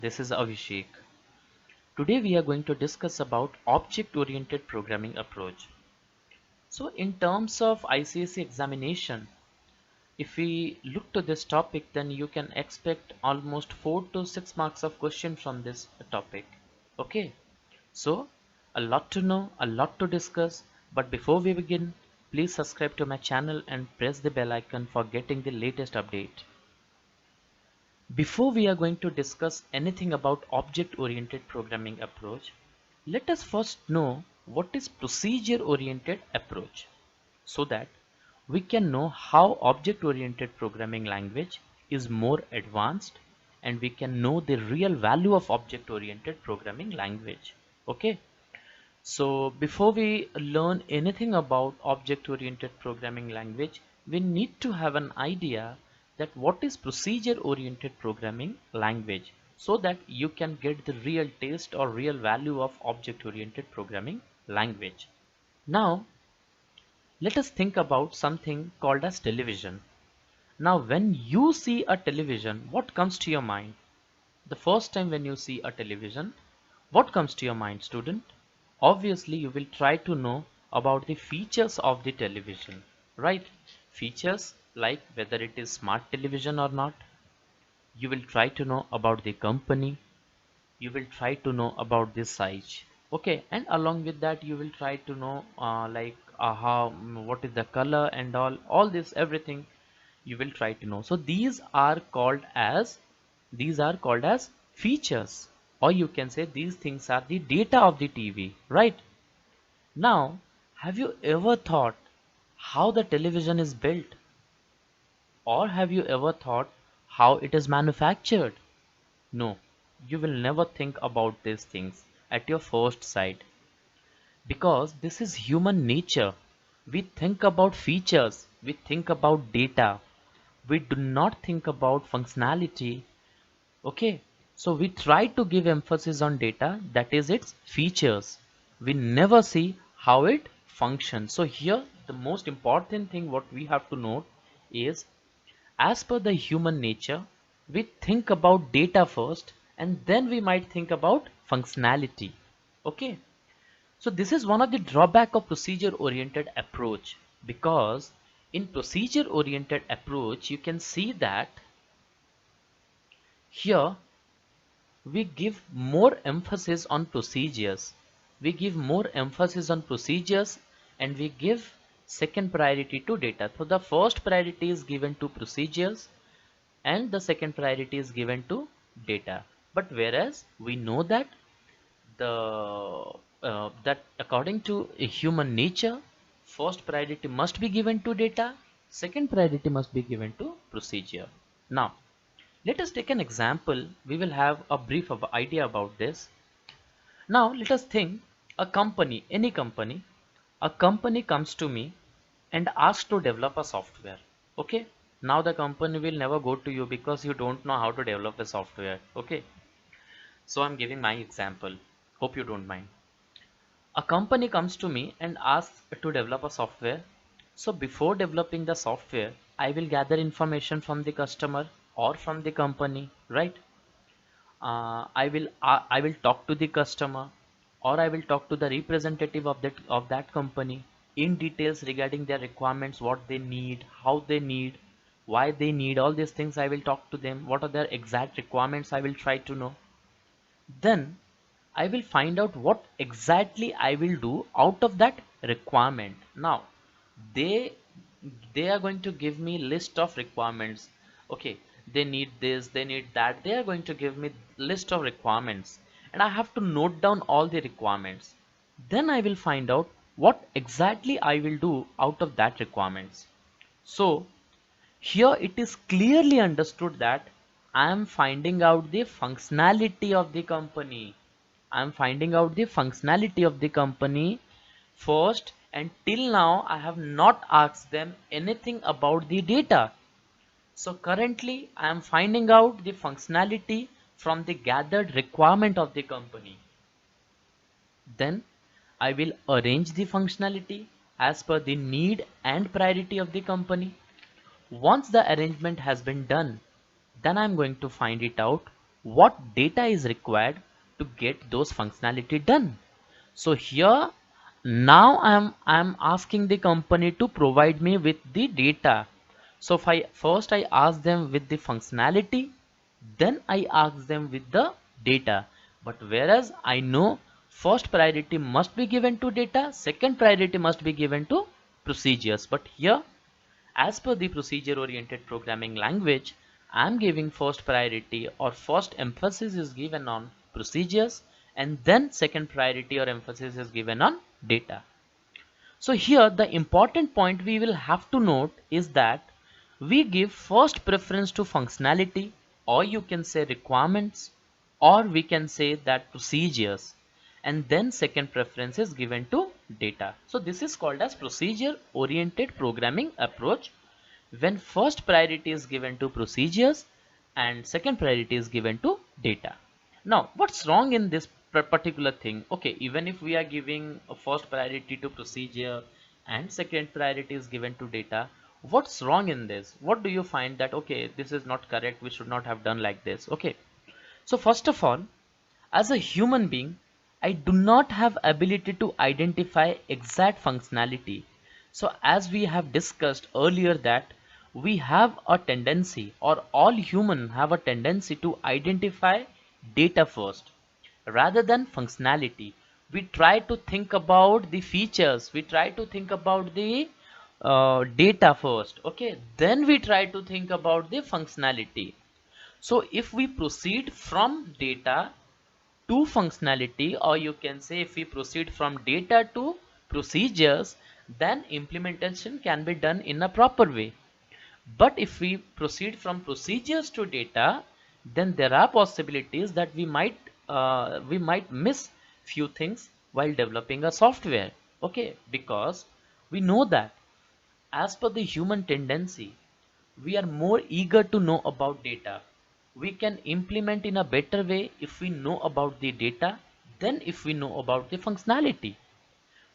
This is Avishek. Today we are going to discuss about object-oriented programming approach. So in terms of ICSE examination, if we look to this topic, then you can expect almost 4 to 6 marks of question from this topic. Okay, so a lot to know, a lot to discuss, but before we begin, please subscribe to my channel and press the bell icon for getting the latest update. Before we are going to discuss anything about object-oriented programming approach, let us first know what is procedure-oriented approach so that we can know how object-oriented programming language is more advanced and we can know the real value of object-oriented programming language. Okay. So before we learn anything about object-oriented programming language, we need to have an idea that what is procedure-oriented programming language so that you can get the real taste or real value of object-oriented programming language. Now, let us think about something called as television. Now, when you see a television, what comes to your mind? The first time when you see a television, what comes to your mind, student? Obviously, you will try to know about the features of the television, right? Features like whether it is smart television or not. You will try to know about the company. You will try to know about the size. Okay, and along with that, you will try to know how what is the color and all this everything you will try to know. So these are called as features, or you can say these things are the data of the TV, right? Now, have you ever thought how the television is built, or have you ever thought how it is manufactured? No, you will never think about these things at your first sight, because this is human nature. We think about features, we think about data, we do not think about functionality. Okay, so we try to give emphasis on data, that is its features. We never see how it functions. So here the most important thing what we have to note is, as per the human nature, we think about data first and then we might think about functionality. Okay, so this is one of the drawback of procedure oriented approach, because in procedure oriented approach you can see that here we give more emphasis on procedures. We give more emphasis on procedures and we give second priority to data. So the first priority is given to procedures and the second priority is given to data. But whereas we know that that according to a human nature, first priority must be given to data, second priority must be given to procedure. Now, let us take an example. We will have a brief of idea about this. Now let us think a company, any company, a company comes to me and asks to develop a software. Okay. Now the company will never go to you because you don't know how to develop a software. Okay. So I'm giving my example. Hope you don't mind. A company comes to me and asks to develop a software. So before developing the software, I will gather information from the customer or from the company, right? I will talk to the customer, or I will talk to the representative of that company in details regarding their requirements, what they need, how they need, why they need all these things. I will talk to them. What are their exact requirements? I will try to know. Then I will find out what exactly I will do out of that requirement. Now they they are going to give me list of requirements. Okay, they need this, they need that. They are going to give me list of requirements and I have to note down all the requirements. Then I will find out what exactly I will do out of that requirements. So here it is clearly understood that I am finding out the functionality of the company. I am finding out the functionality of the company first, and till now I have not asked them anything about the data. So currently I am finding out the functionality from the gathered requirement of the company. Then I will arrange the functionality as per the need and priority of the company. Once the arrangement has been done, then I'm going to find it out what data is required to get those functionality done. So here now I'm asking the company to provide me with the data. So if I first I ask them with the functionality, then I ask them with the data. But whereas I know first priority must be given to data, second priority must be given to procedures. But here, as per the procedure oriented programming language, I am giving first priority or first emphasis is given on procedures, and then second priority or emphasis is given on data. So here the important point we will have to note is that we give first preference to functionality, or you can say requirements, or we can say that procedures, and then second preference is given to data. So this is called as procedure oriented programming approach, when first priority is given to procedures and second priority is given to data. Now what's wrong in this particular thing? Okay, even if we are giving a first priority to procedure and second priority is given to data, what's wrong in this? What do you find that okay, this is not correct, we should not have done like this? Okay, so first of all, as a human being, I do not have ability to identify exact functionality. So as we have discussed earlier that we have a tendency, or all humans have a tendency to identify data first rather than functionality. We try to think about the features, we try to think about the data first, okay, then we try to think about the functionality. So if we proceed from data to functionality, or you can say if we proceed from data to procedures, then implementation can be done in a proper way. But if we proceed from procedures to data, then there are possibilities that we might miss few things while developing a software. Okay, because we know that as per the human tendency, we are more eager to know about data. We can implement in a better way if we know about the data than if we know about the functionality.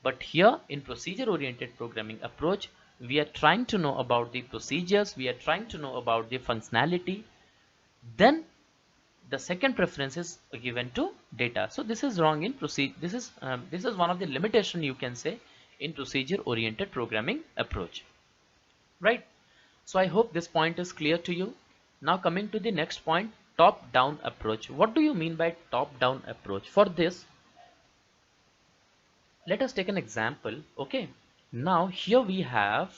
But here in procedure oriented programming approach, we are trying to know about the procedures, we are trying to know about the functionality, then the second preference is given to data. So this is wrong in procedure. This is one of the limitation you can say in procedure oriented programming approach, right? So I hope this point is clear to you. Now coming to the next point, top down approach. What do you mean by top down approach? For this, let us take an example. Okay, now here we have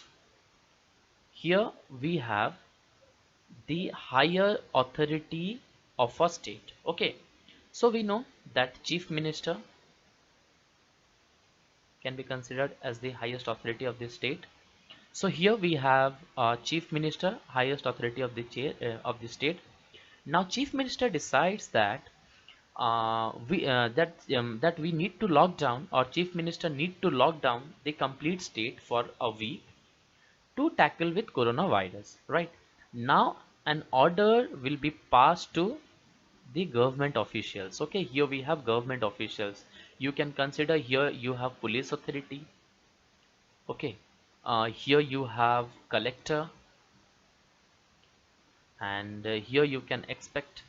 the higher authority of a state. Okay, so we know that chief minister can be considered as the highest authority of the state. So here we have chief minister, highest authority of the of the state. Now chief minister decides that that we need to lock down, or chief minister need to lock down the complete state for a week to tackle with coronavirus, right? Now an order will be passed to the government officials. Okay, here we have government officials. You can consider here you have police authority. Okay, here you have collector, and here you can expect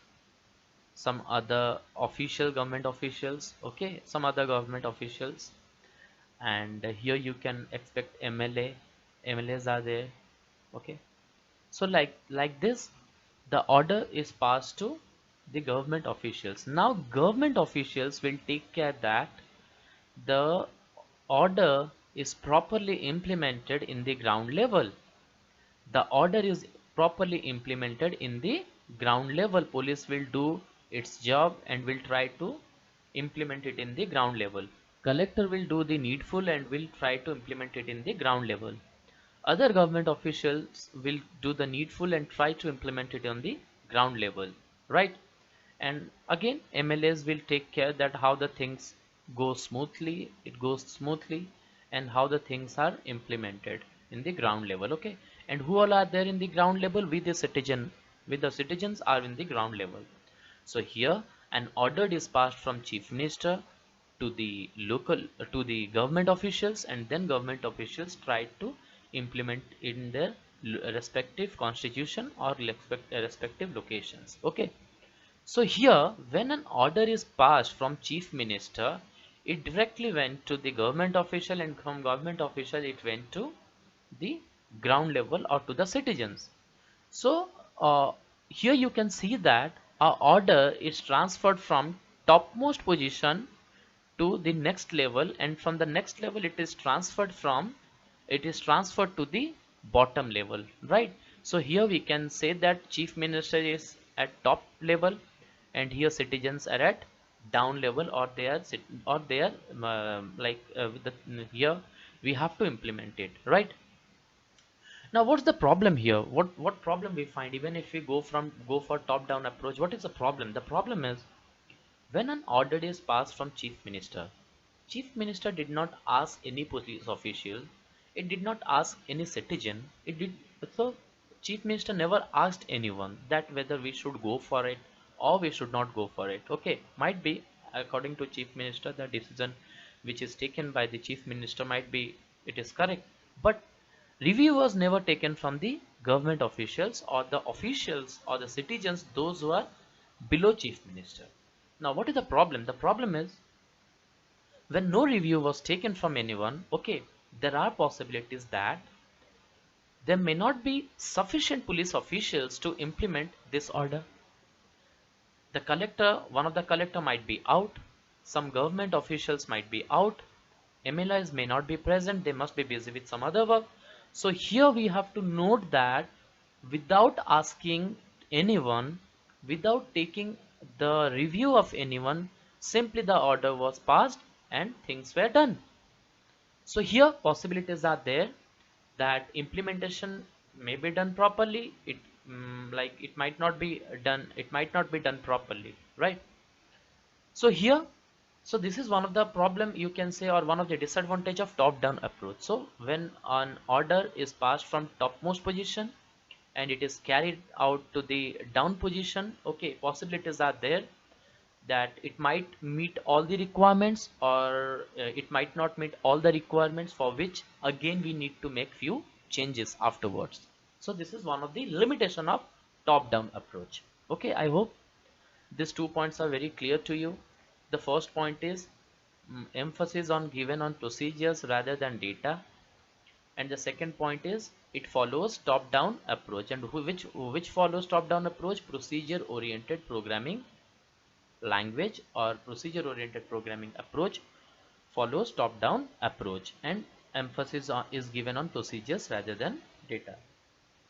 some other official government officials. Okay, some other government officials, and here you can expect MLAs are there. Okay, so like this, the order is passed to the government officials. Now government officials will take care that the order is properly implemented in the ground level. The order is properly implemented in the ground level. Police will do its job and will try to implement it in the ground level. Collector will do the needful and will try to implement it in the ground level. Other government officials will do the needful and try to implement it on the ground level, right? And again MLAs will take care that how the things goes smoothly, and how the things are implemented in the ground level. Okay, and who all are there in the ground level? With the citizens are in the ground level. So here an order is passed from chief minister to the local to the government officials, and then government officials try to implement in their respective constitution or respective locations. Okay, So here, when an order is passed from chief minister, it directly went to the government official, and from government official it went to the ground level or to the citizens. So here you can see that our order is transferred from topmost position to the next level, and from the next level it is transferred to the bottom level, right? So here we can say that chief minister is at top level, and here citizens are at down level, or they are with the here we have to implement it, right? Now what's the problem here? What problem we find? Even if we go for top down approach, what is the problem? The problem is, when an order is passed from chief minister did not ask any police official, it did not ask any citizen, it did so chief minister never asked anyone that whether we should go for it or we should not go for it. Okay, might be according to chief minister the decision which is taken by the chief minister might be it is correct, but review was never taken from the government officials or the citizens, those who are below chief minister. Now what is the problem? The problem is, when no review was taken from anyone, okay, there are possibilities that there may not be sufficient police officials to implement this order. The collector, one of the collector might be out, some government officials might be out, MLIs may not be present, they must be busy with some other work. So here we have to note that without asking anyone, without taking the review of anyone, simply the order was passed and things were done. So here possibilities are there that implementation may be done properly. It might not be done. It might not be done properly, right? So here, so this is one of the problem you can say, or one of the disadvantage of top-down approach. So when an order is passed from topmost position and it is carried out to the down position, okay, possibilities are there that it might meet all the requirements, or it might not meet all the requirements, for which again we need to make few changes afterwards. So this is one of the limitation of top down approach. Okay, I hope these 2 points are very clear to you. The first point is emphasis on given on procedures rather than data, and the second point is it follows top down approach. And which follows top down approach? Procedure oriented programming language or procedure oriented programming approach follows top down approach, and emphasis is given on procedures rather than data.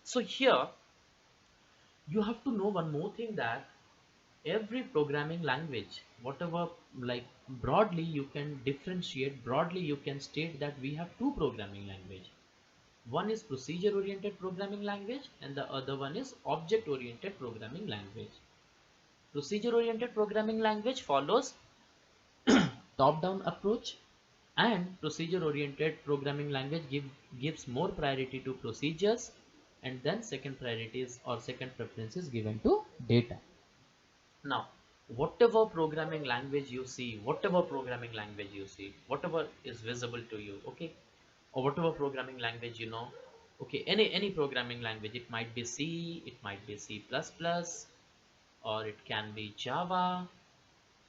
So here you have to know one more thing, that every programming language, whatever, like broadly you can differentiate, broadly you can state that we have two programming language. One is procedure oriented programming language and the other one is object oriented programming language. Procedure oriented programming language follows top down approach, and procedure oriented programming language gives more priority to procedures, and then second priorities or second preference is given to data. Now whatever programming language you see, whatever is visible to you, okay, or whatever programming language you know, okay, any programming language, it might be C, it might be C++, or it can be Java,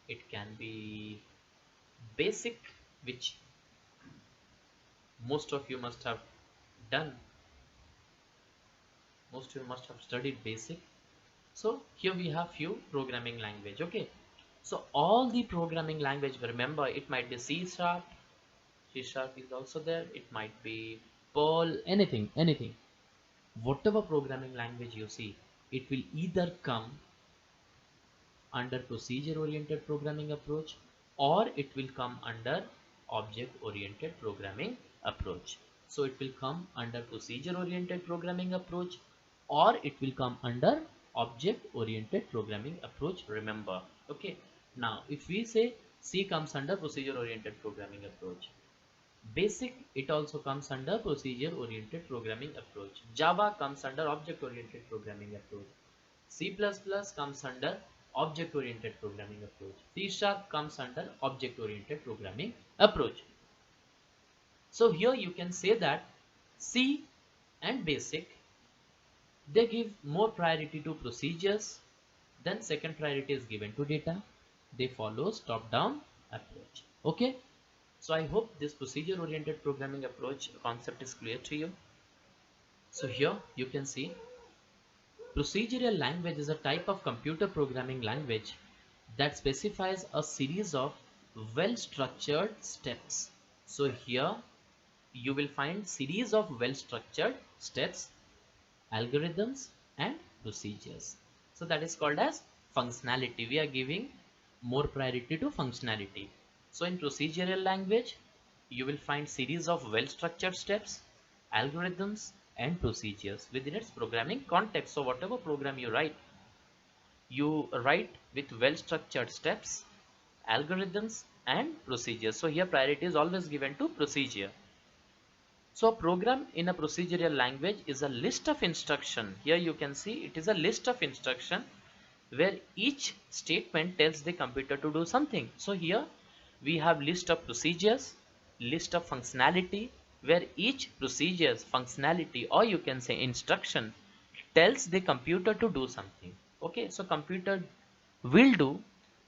it can be Basic, which most of you must have done, most of you must have studied Basic. So here we have few programming language. Okay, so all the programming language, remember, it might be C sharp is also there, it might be Perl, anything, whatever programming language you see, it will either come under procedure oriented programming approach, or it will come under object oriented programming approach. So it will come under procedure oriented programming approach, or it will come under object oriented programming approach, remember. Okay, now if we say C comes under procedure oriented programming approach, Basic, it also comes under procedure oriented programming approach, Java comes under object oriented programming approach, C++ comes under object oriented programming approach, C# comes under object oriented programming approach. So here you can say that C and Basic, they give more priority to procedures, Then second priority is given to data. They follows top-down approach. Okay. So I hope this procedure-oriented programming approach concept is clear to you. So here you can see procedural language is a type of computer programming language that specifies a series of well-structured steps. So here you will find series of well-structured steps, algorithms and procedures. So that is called as functionality. We are giving more priority to functionality. So in procedural language, you will find series of well-structured steps, algorithms and procedures within its programming context. So whatever program you write with well-structured steps, algorithms and procedures. So here priority is always given to procedure. So a program in a procedural language is a list of instruction. Here you can see it is a list of instruction where each statement tells the computer to do something. So here we have list of procedures, list of functionality, where each procedures, functionality, or you can say instruction tells the computer to do something. Okay, so computer will do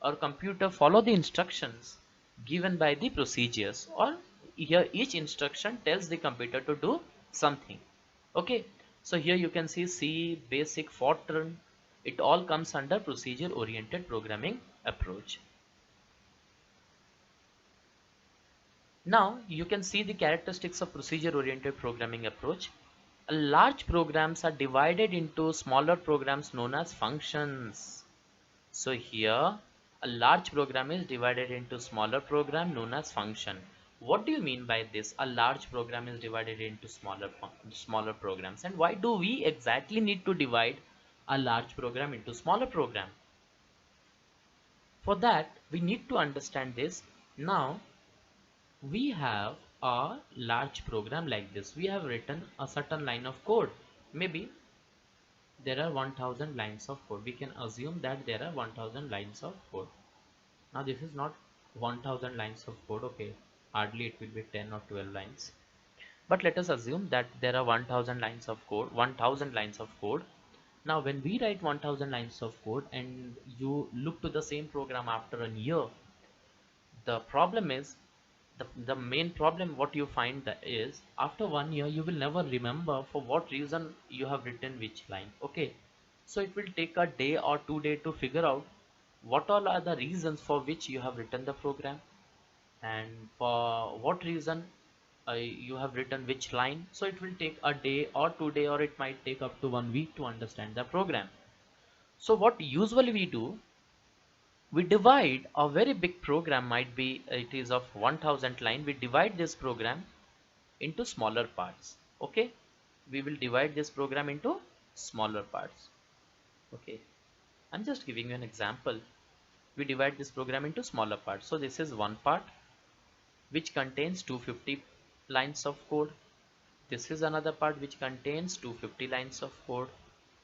or computer follow the instructions given by the procedures, or here each instruction tells the computer to do something. Okay, so here you can see C, basic, Fortran, it all comes under procedure oriented programming approach. Now you can see the characteristics of procedure oriented programming approach. Large programs are divided into smaller programs known as functions. So here a large program is divided into smaller program known as function. What do you mean by this? A large program is divided into smaller programs, and why do we exactly need to divide a large program into smaller program? For that we need to understand this. Now we have a large program like this. We have written a certain line of code. Maybe there are 1000 lines of code. We can assume that there are 1000 lines of code. Now this is not 1000 lines of code, okay, hardly it will be 10 or 12 lines, but let us assume that there are 1000 lines of code, 1000 lines of code. Now when we write 1000 lines of code and you look to the same program after a year, the problem is the main problem what you find that is after 1 year you will never remember for what reason you have written which line. Okay, so it will take a day or 2 days to figure out what all are the reasons for which you have written the program and for what reason you have written which line. So it will take a day or 2 days, or it might take up to 1 week to understand the program. So what usually we do, we divide a very big program, might be it is of 1000 line, we divide this program into smaller parts. Okay, we will divide this program into smaller parts. Okay, I'm just giving you an example. We divide this program into smaller parts. So this is one part which contains 250 lines of code. This is another part which contains 250 lines of code.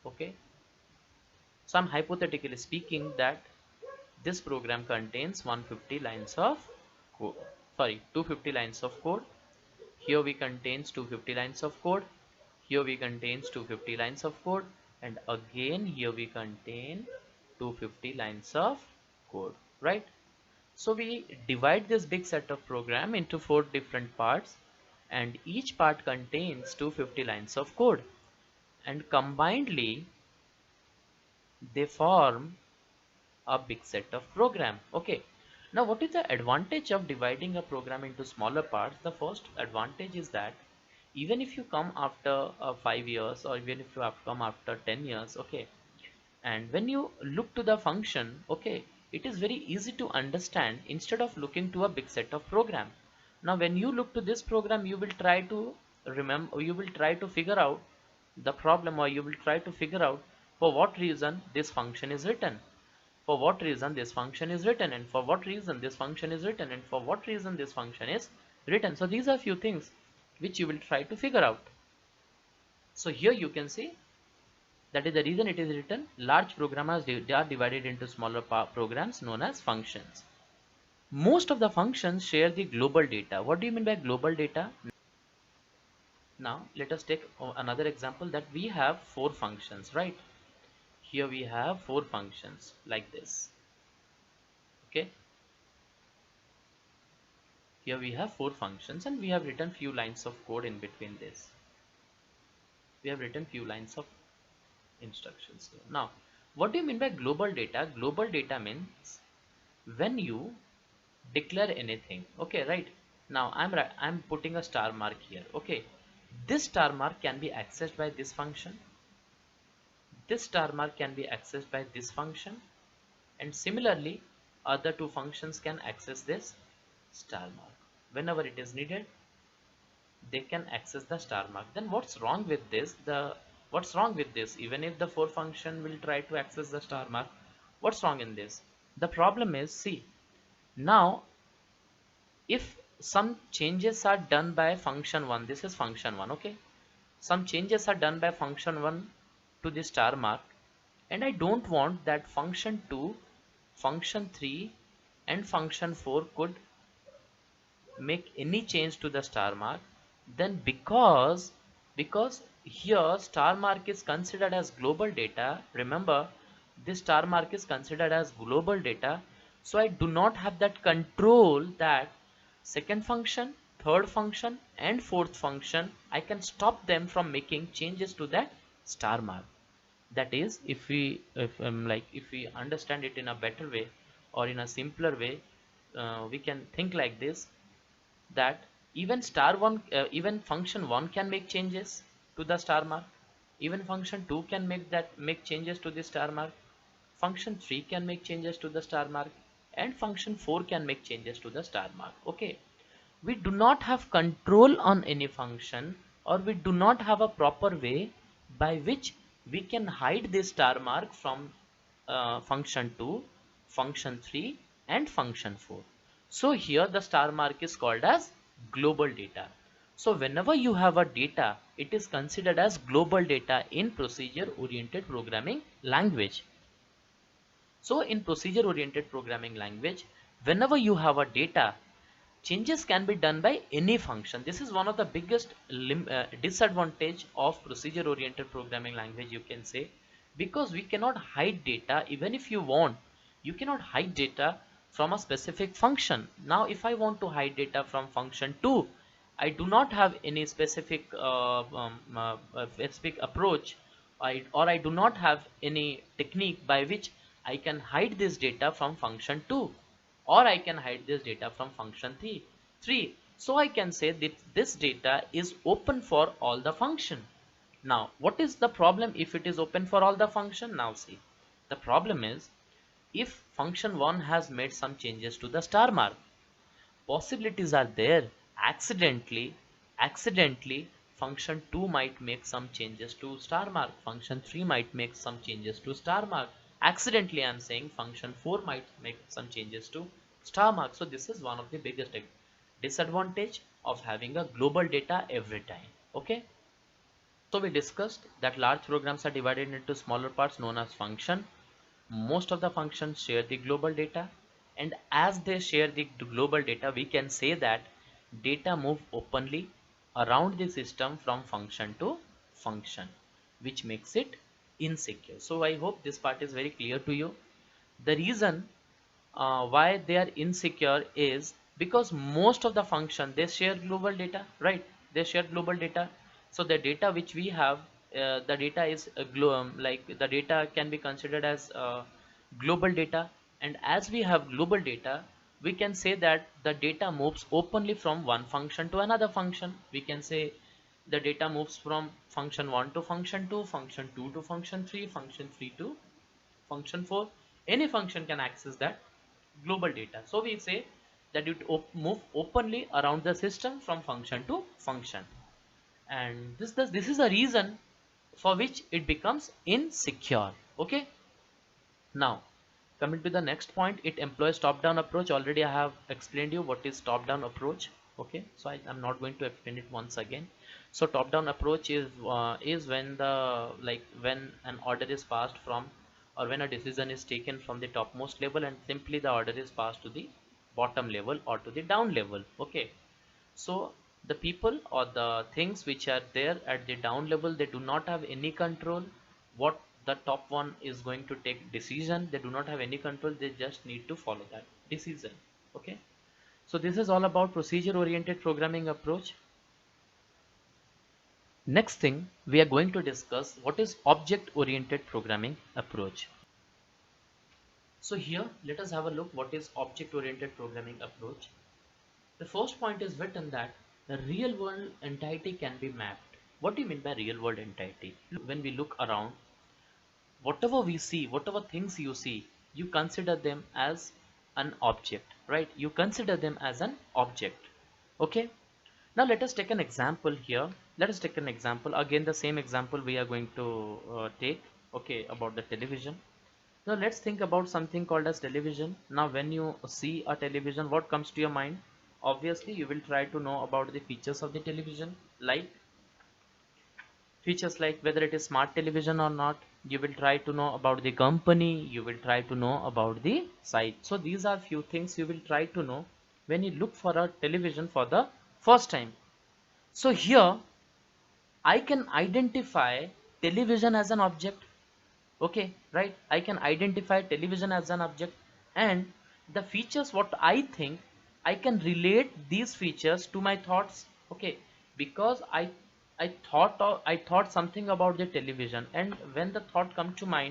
Okay, so I'm hypothetically speaking that this program contains 150 lines of code, sorry, 250 lines of code. Here we contains 250 lines of code, here we contains 250 lines of code, and again here we contain 250 lines of code, right? So we divide this big set of program into 4 different parts, and each part contains 250 lines of code, and combinedly they form a big set of program. Okay, now what is the advantage of dividing a program into smaller parts? The first advantage is that even if you come after 5 years, or even if you have come after 10 years, okay, and when you look to the function, okay, it is very easy to understand instead of looking to a big set of program. Now when you look to this program, you will try to remember, you will try to figure out the problem, or you will try to figure out for what reason this function is written, for what reason this function is written, and for what reason this function is written, and for what reason this function is written. So these are few things which you will try to figure out. So here you can see that is the reason it is written. Large programs, they are divided into smaller programs known as functions. Most of the functions share the global data. What do you mean by global data? Now let us take another example, that we have 4 functions, right? here we have 4 functions like this. Okay, here we have 4 functions and we have written few lines of code in between this. We have written few lines of instructions here. Now, what do you mean by global data? Global data means when you declare anything. Okay, right? Now I'm putting a star mark here. Okay, this star mark can be accessed by this function. This star mark can be accessed by this function, and similarly other 2 functions can access this star mark. Whenever it is needed, they can access the star mark. Then what's wrong with this? What's wrong with this? Even if the 4 function will try to access the star mark, what's wrong in this? The problem is, see, now if some changes are done by function 1, this is function 1, okay, some changes are done by function 1 to the star mark, and I don't want that function 2, function 3 and function 4 could make any change to the star mark, then because here star mark is considered as global data, remember this star mark is considered as global data, so I do not have that control that second function, third function and fourth function, I can stop them from making changes to that star mark. That is, if we understand it in a better way or in a simpler way, we can think like this, that even even function 1 can make changes to the star mark, even function 2 can make changes to the star mark, function 3 can make changes to the star mark, and function 4 can make changes to the star mark. Okay, we do not have control on any function, or we do not have a proper way by which we can hide this star mark from function 2, function 3 and function 4. So here the star mark is called as global data. So whenever you have a data, it is considered as global data in procedure oriented programming language. So in procedure oriented programming language, whenever you have a data, changes can be done by any function. This is one of the biggest disadvantage of procedure oriented programming language, you can say, because we cannot hide data. Even if you want, you cannot hide data from a specific function. Now if I want to hide data from function 2, I do not have any specific approach, or I do not have any technique by which I can hide this data from function 2, or I can hide this data from function 3. So I can say that this data is open for all the function. Now what is the problem if it is open for all the function? Now see, the problem is, if function 1 has made some changes to the star mark, possibilities are there, accidentally function 2 might make some changes to star mark, function 3 might make some changes to star mark, accidentally I'm saying function 4 might make some changes to star mark. So this is one of the biggest disadvantage of having a global data every time. Okay, so we discussed that large programs are divided into smaller parts known as function. Most of the functions share the global data, and as they share the global data, we can say that data move openly around the system from function to function, which makes it insecure. So I hope this part is very clear to you. The reason why they are insecure is because most of the function they share global data, right? They share global data. So the data which we have, the data is like the data can be considered as global data, and as we have global data, we can say that the data moves openly from one function to another function. We can say the data moves from function 1 to function 2, function 2 to function 3, function 3 to function 4. Any function can access that global data. So we say that it move openly around the system from function to function, and this is a reason for which it becomes insecure. Okay, now coming to the next point, it employs top-down approach. Already I have explained you what is top-down approach. Okay, so I'm not going to explain it once again. So top-down approach is when the when an order is passed from, or when a decision is taken from the topmost level and simply the order is passed to the bottom level or to the down level. Okay, so the people or the things which are there at the down level, they do not have any control what the top one is going to take decision. They do not have any control, they just need to follow that decision. Okay, so this is all about procedure oriented programming approach. Next thing we are going to discuss what is object oriented programming approach. So here let us have a look what is object oriented programming approach. The first point is written that the real world entity can be mapped. What do you mean by real world entity? When we look around, whatever we see, whatever things you see, you consider them as an object, right? You consider them as an object. Okay, now let us take an example here. Let us take an example again, the same example we are going to take, okay, about the television. Now let's think about something called as television. Now when you see a television, what comes to your mind? Obviously you will try to know about the features of the television, like features like whether it is smart television or not. You will try to know about the company, you will try to know about the site. So these are few things you will try to know when you look for a television for the first time. So here I can identify television as an object. Okay, right, I can identify television as an object, and the features what I think, I can relate these features to my thoughts. Okay, because I thought something about the television, and when the thought come to my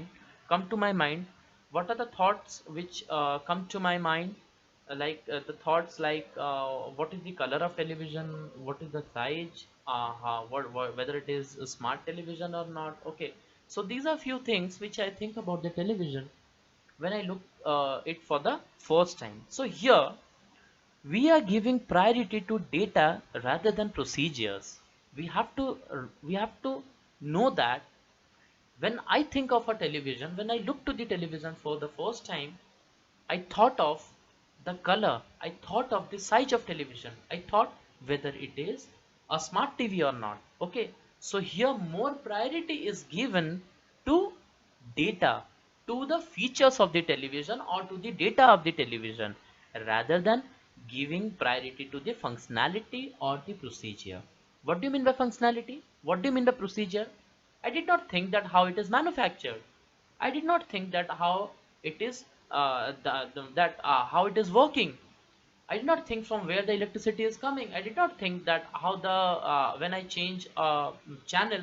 mind, what are the thoughts which come to my mind? The thoughts like what is the color of television, what is the size, whether it is a smart television or not. Okay, so these are few things which I think about the television when I look it for the first time. So here we are giving priority to data rather than procedures. We have to know that when I think of a television, when I look to the television for the first time, I thought of the color, I thought of the size of television, I thought whether it is a smart TV or not. Okay, so here more priority is given to data, to the features of the television or to the data of the television, rather than giving priority to the functionality or the procedure. What do you mean by functionality? What do you mean by procedure? I did not think that how it is manufactured. I did not think that how it is how it is working. I did not think from where the electricity is coming. I did not think that how the when I change channel,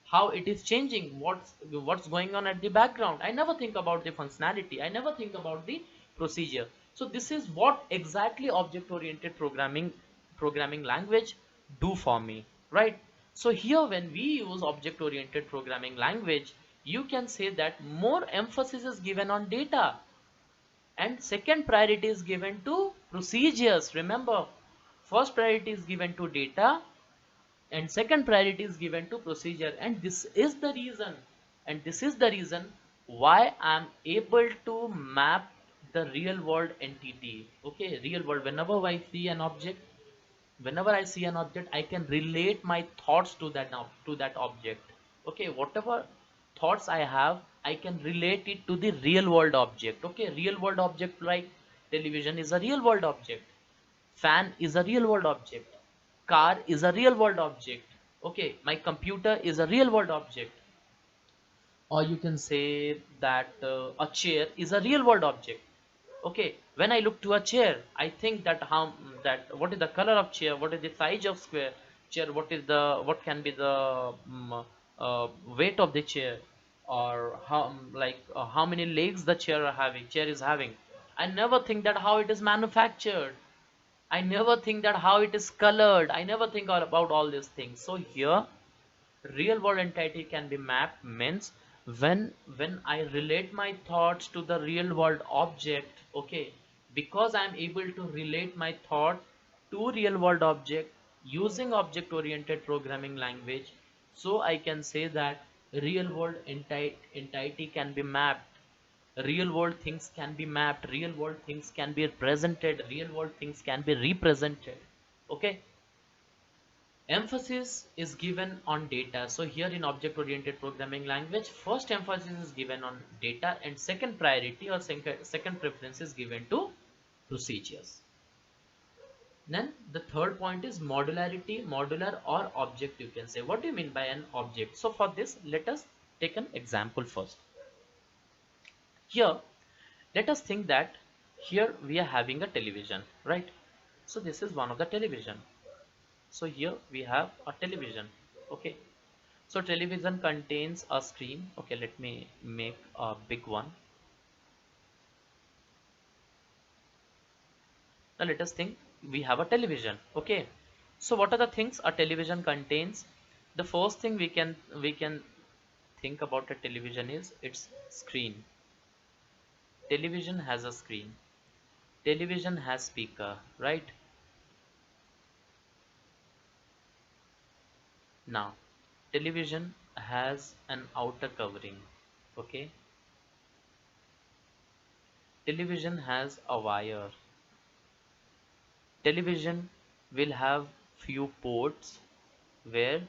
how it is changing, what's going on at the background. I never think about the functionality. I never think about the procedure. So this is what exactly object oriented programming language do for me, right? So here when we use object oriented programming language, you can say that more emphasis is given on data, and second priority is given to procedures. Remember, first priority is given to data and second priority is given to procedure, and this is the reason why I'm able to map the real world entity. Okay, real world, whenever I see an object, I can relate my thoughts to that object. Okay, whatever thoughts I have, I can relate it to the real world object. Okay, real world object like television is a real world object, fan is a real world object, car is a real world object. Okay, my computer is a real world object, or you can say that a chair is a real world object. Okay, when I look to a chair, I think that what is the color of chair, what is the size of square chair, what can be the weight of the chair, or how many legs the chair is having. I never think that how it is manufactured. I never think that how it is colored. I never think about all these things. So here real world entity can be mapped means when I relate my thoughts to the real world object. Okay, because I am able to relate my thought to real world object using object oriented programming language, so I can say that real world entity can be mapped, real world things can be mapped, real world things can be presented, real world things can be represented. Okay, emphasis is given on data. So here in object oriented programming language, first emphasis is given on data and second priority or second preference is given to procedures. Then the third point is modularity, modular or object, you can say. What do you mean by an object? So for this, let us take an example first. Here, let us think that here we are having a television, right? So this is one of the television. So here we have a television. Okay. So television contains a screen. Okay, let me make a big one. Now let us think we have a television. Okay. So what are the things a television contains? The first thing we can think about a television is its screen. Television has a screen. Television has speaker, right? Now, television has an outer covering. Okay. Television has a wire. Television will have few ports where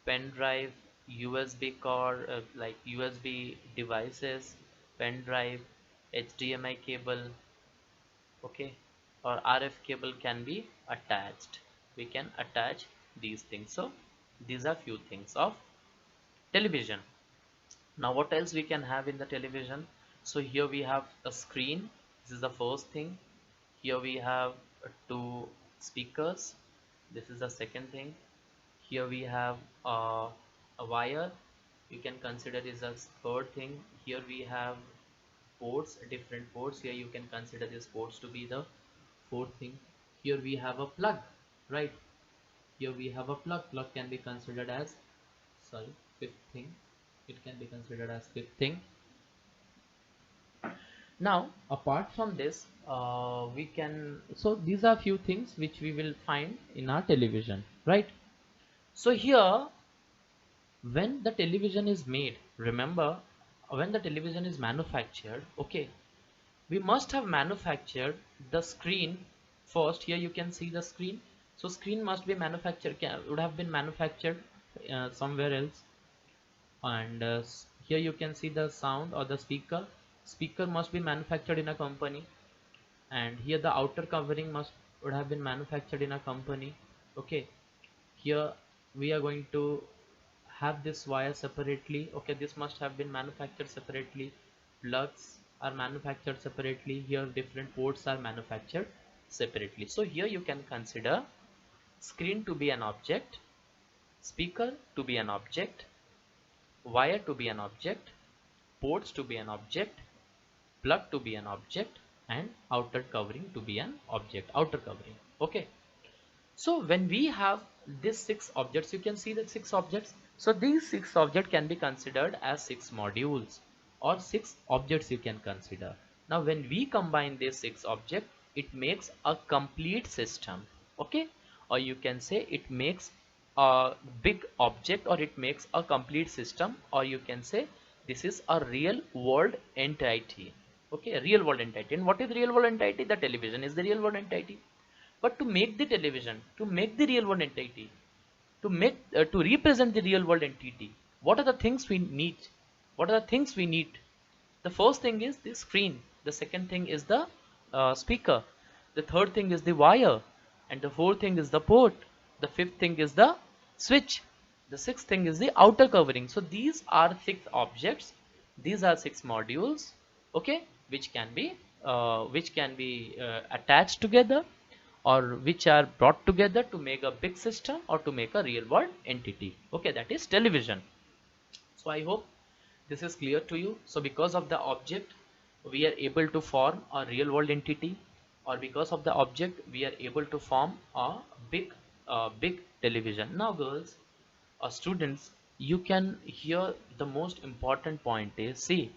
pen drive, USB cord, like USB devices, pen drive, HDMI cable, okay, or RF cable can be attached. We can attach these things. So these are few things of television. Now what else we can have in the television? So here we have a screen. This is the first thing. Here we have two speakers. This is the second thing. Here we have a wire. You can consider this as third thing. Here we have ports, different ports. Here you can consider these ports to be the fourth thing. Here we have a plug, right? Here we have a plug. Plug can be considered as, sorry, fifth thing. It can be considered as fifth thing. Now apart from this, we can, so these are few things which we will find in our television, right? So here, when the television is made, remember, when the television is manufactured, okay, we must have manufactured the screen first. Here you can see the screen. So screen must be manufactured, would have been manufactured somewhere else. And here you can see the sound or the speaker must be manufactured in a company. And here the outer covering must would have been manufactured in a company. Okay, here we are going to have this wire separately. Okay, this must have been manufactured separately. Plugs are manufactured separately. Here different ports are manufactured separately. So here you can consider screen to be an object, speaker to be an object, wire to be an object, ports to be an object, plug to be an object, and outer covering to be an object, outer covering. Okay, so when we have these six objects, you can see the six objects. So these six objects can be considered as six modules or six objects you can consider. Now when we combine these six objects, it makes a complete system. Okay, or you can say it makes a big object, or it makes a complete system, or you can say this is a real world entity. Okay, a real world entity. And what is real world entity? The television is the real world entity. But to make the television, to make the real world entity, to represent the real world entity, what are the things we need? What are the things we need? The first thing is the screen. The second thing is the speaker. The third thing is the wire, and the fourth thing is the port. The fifth thing is the switch. The sixth thing is the outer covering. So these are six objects. These are six modules. Okay, which can be attached together, or which are brought together to make a big system or to make a real world entity. Okay, that is television. So I hope this is clear to you. So because of the object we are able to form a real world entity, or because of the object we are able to form a big television. Now girls or students, you can hear the most important point is, see,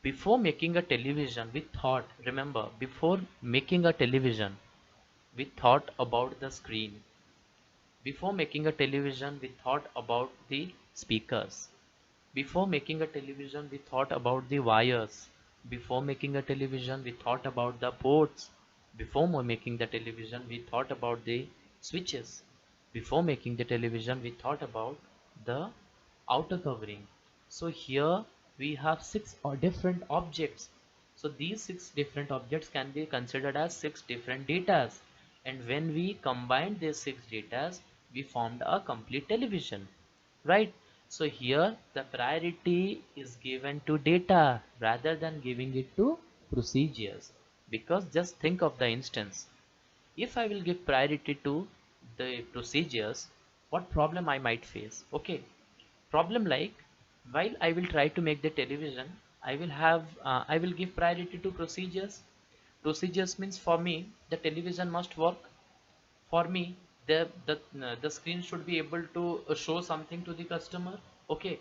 before making a television we thought, remember, before making a television we thought about the screen. Before making a television we thought about the speakers. Before making a television we thought about the wires. Before making a television we thought about the ports. Before making the television we thought about the switches. Before making the television we thought about the outer covering. So here we have six different objects. So these six different objects can be considered as six different datas, and when we combined these six datas we formed a complete television, right? So here the priority is given to data rather than giving it to procedures, because just think of the instance. If I will give priority to the procedures, what problem I might face? Okay, problem like, while I will try to make the television, I will give priority to procedures. Procedures means, for me the television must work. For me, the screen should be able to show something to the customer. Okay,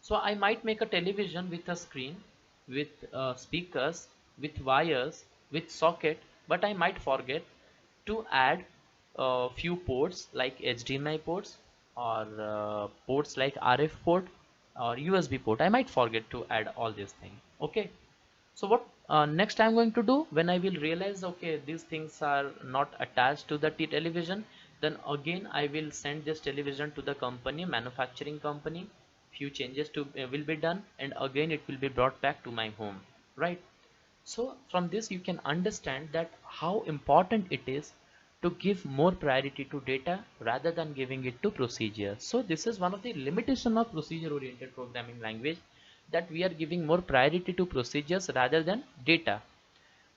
so I might make a television with a screen, with speakers, with wires, with socket, but I might forget to add a few ports like HDMI ports, or ports like RF port or USB port. I might forget to add all these things. Okay, so what next I'm going to do, when I will realize, okay, these things are not attached to the television, then again I will send this television to the company, manufacturing company. Few changes to will be done, and again it will be brought back to my home, right? So from this you can understand that how important it is to give more priority to data rather than giving it to procedure. So this is one of the limitation of procedure oriented programming language, that we are giving more priority to procedures rather than data.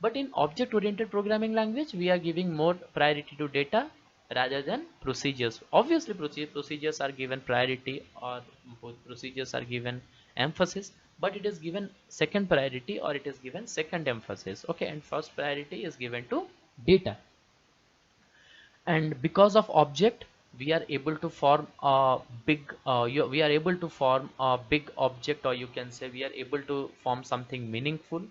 But in object oriented programming language, we are giving more priority to data rather than procedures. Obviously procedures are given priority, or both procedures are given emphasis, but it is given second priority, or it is given second emphasis. Okay, and first priority is given to data. And because of object, we are able to form a big we are able to form a big object, or you can say we are able to form something meaningful,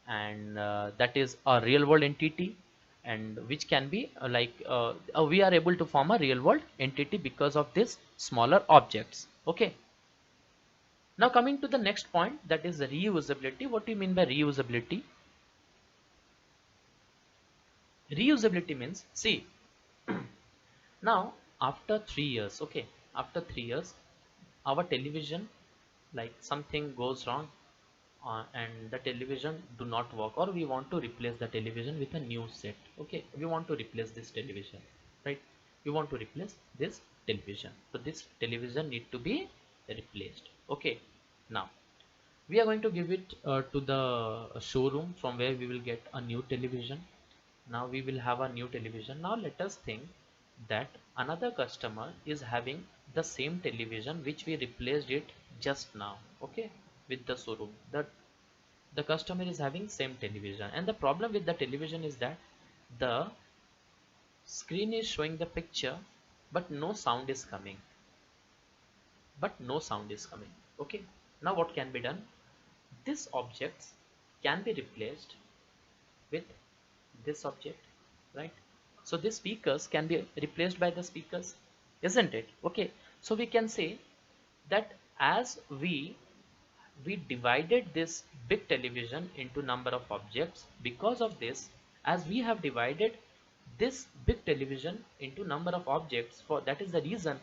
and that is a real world entity, and which can be we are able to form a real world entity because of this smaller objects. Okay, now coming to the next point, that is the reusability. What do you mean by reusability? Reusability means, see, now after 3 years, okay, after 3 years, our television, like something goes wrong, and the television do not work, or we want to replace the television with a new set. Okay, we want to replace this television, right? We want to replace this television, so this television need to be replaced. Okay, now we are going to give it to the showroom from where we will get a new television. Now we will have a new television. Now let us think that another customer is having the same television which we replaced it just now. Okay, with the showroom, the customer is having same television, and the problem with the television is that the screen is showing the picture, but no sound is coming. Okay, now what can be done? This objects can be replaced with this object, right? So these speakers can be replaced by the speakers, isn't it? Okay, so we can say that as we divided this big television into number of objects. Because of this, as we have divided this big television into number of objects, for that is the reason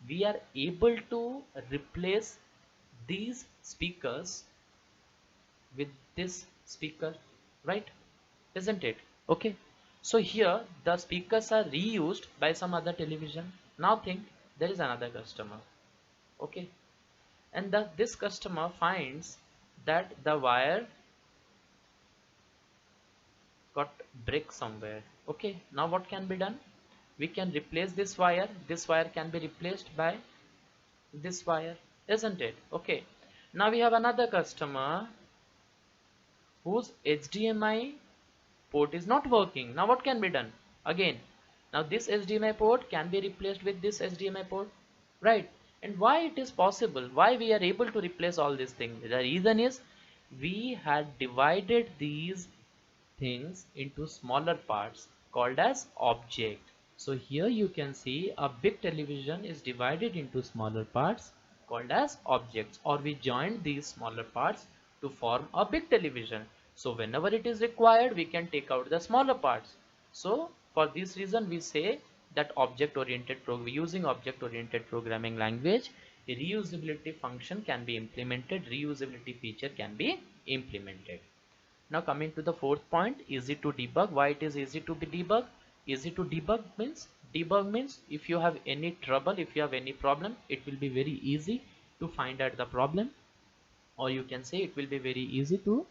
we are able to replace these speakers with this speaker, right? Isn't it? Okay, so here the speakers are reused by some other television. Now think, there is another customer. Okay, and this customer finds that the wire got break somewhere. Okay, now what can be done? We can replace this wire. This wire can be replaced by this wire, isn't it? Okay, now we have another customer whose HDMI port is not working. Now what can be done? Again, now this HDMI port can be replaced with this HDMI port, right? And why it is possible, why we are able to replace all these things? The reason is we had divided these things into smaller parts called as object. So here you can see a big television is divided into smaller parts called as objects, or we joined these smaller parts to form a big television. So whenever it is required, we can take out the smaller parts. So for this reason, we say that using object oriented programming language, a reusability function can be implemented, reusability feature can be implemented. Now coming to the fourth point, easy to debug. Why it is easy to be debug? Easy to debug means if you have any trouble, if you have any problem, it will be very easy to find out the problem, or you can say it will be very easy to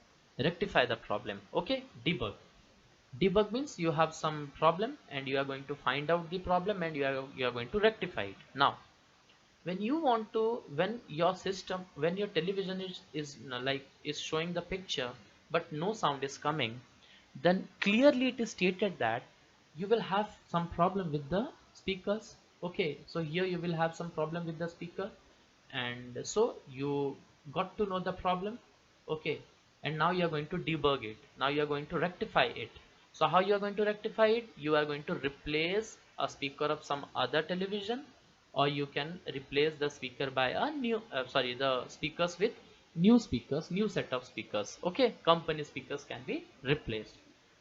rectify the problem. Okay, debug means you have some problem and you are going to find out the problem and you are going to rectify it. Now when you want to, when your system, when your television is showing the picture but no sound is coming, then clearly it is stated that you will have some problem with the speakers. Okay, so here you will have some problem with the speaker, and so you got to know the problem. Okay, and now you are going to debug it, now you are going to rectify it. So how you are going to rectify it? You are going to replace a speaker of some other television, or you can replace the speaker by a new the speakers with new speakers, new set of speakers. Okay, company speakers can be replaced.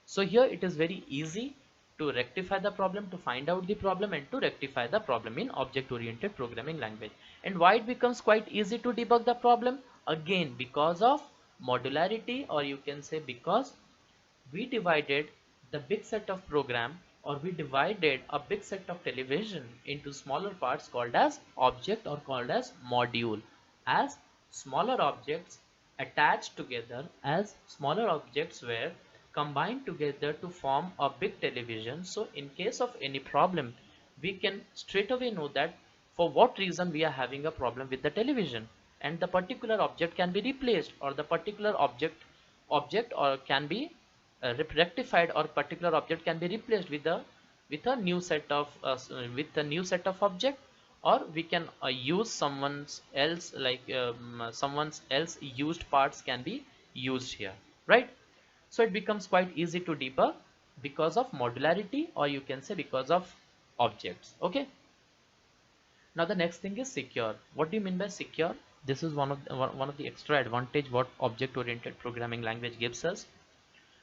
So here it is very easy to rectify the problem, to find out the problem, and to rectify the problem in object oriented programming language. And why it becomes quite easy to debug the problem? Again, because of modularity, or you can say because we divided the big set of program, or we divided a big set of television into smaller parts called as object or called as module, as smaller objects attached together, as smaller objects were combined together to form a big television. So in case of any problem, we can straight away know that for what reason we are having a problem with the television, and the particular object can be replaced, or the particular object or can be rectified, or particular object can be replaced with a new set of object, or we can use someone's else, someone's else used parts can be used here, right? So it becomes quite easy to debug because of modularity, or you can say because of objects. Okay, now the next thing is secure. What do you mean by secure? This is one of the extra advantage what object oriented programming language gives us.